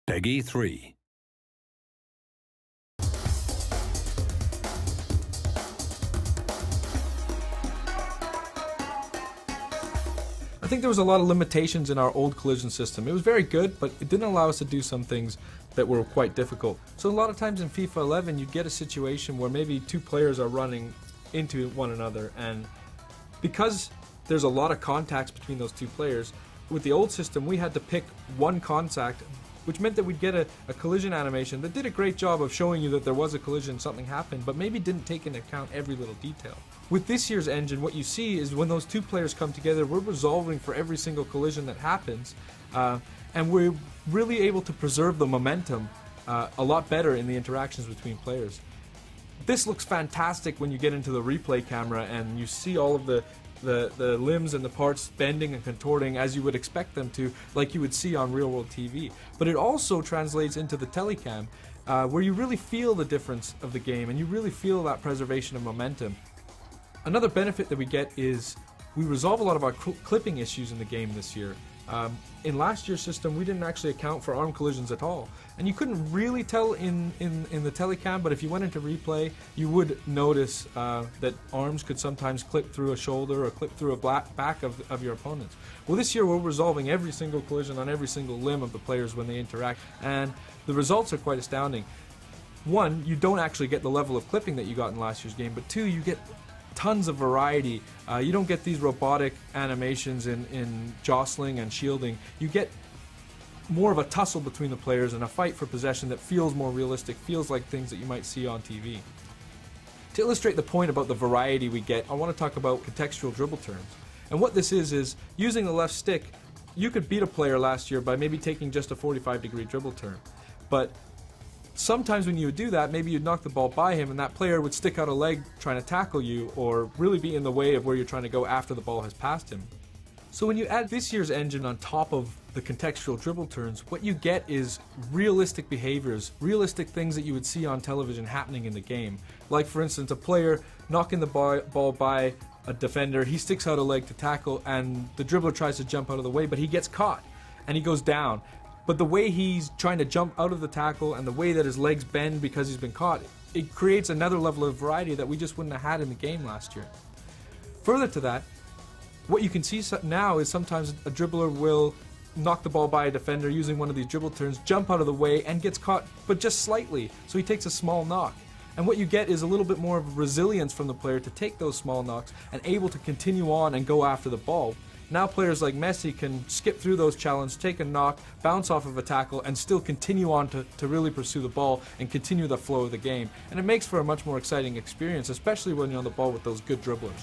Peggy 3. I think there was a lot of limitations in our old collision system. It was very good, but it didn't allow us to do some things that were quite difficult. So a lot of times in FIFA 11 you get a situation where maybe two players are running into one another, and because there's a lot of contacts between those two players, with the old system we had to pick one contact, which meant that we'd get a collision animation that did a great job of showing you that there was a collision, something happened, but maybe didn't take into account every little detail. With this year's engine, what you see is when those two players come together, we're resolving for every single collision that happens, and we're really able to preserve the momentum a lot better in the interactions between players. This looks fantastic when you get into the replay camera and you see all of the limbs and the parts bending and contorting as you would expect them to, like you would see on real-world TV. But it also translates into the telecam, where you really feel the difference of the game and you really feel that preservation of momentum. Another benefit that we get is we resolve a lot of our clipping issues in the game this year. In last year's system we didn't actually account for arm collisions at all, and you couldn't really tell in the telecam, but if you went into replay you would notice that arms could sometimes clip through a shoulder or clip through a back of your opponents. Well, this year we're resolving every single collision on every single limb of the players when they interact, and the results are quite astounding. One, you don't actually get the level of clipping that you got in last year's game, but two, you get tons of variety. You don't get these robotic animations in jostling and shielding. You get more of a tussle between the players and a fight for possession that feels more realistic, feels like things that you might see on TV. To illustrate the point about the variety we get, I want to talk about contextual dribble turns. And what this is using the left stick, you could beat a player last year by maybe taking just a 45-degree dribble turn. But sometimes when you would do that, maybe you'd knock the ball by him and that player would stick out a leg trying to tackle you or really be in the way of where you're trying to go after the ball has passed him. So when you add this year's engine on top of the contextual dribble turns, what you get is realistic behaviors, realistic things that you would see on television happening in the game. Like for instance, a player knocking the ball by a defender, he sticks out a leg to tackle and the dribbler tries to jump out of the way, but he gets caught and he goes down. But the way he's trying to jump out of the tackle and the way that his legs bend because he's been caught, it creates another level of variety that we just wouldn't have had in the game last year. Further to that, what you can see now is sometimes a dribbler will knock the ball by a defender using one of these dribble turns, jump out of the way and gets caught, but just slightly, so he takes a small knock. And what you get is a little bit more of resilience from the player to take those small knocks and able to continue on and go after the ball. Now players like Messi can skip through those challenges, take a knock, bounce off of a tackle, and still continue on to really pursue the ball and continue the flow of the game. And it makes for a much more exciting experience, especially when you're on the ball with those good dribblers.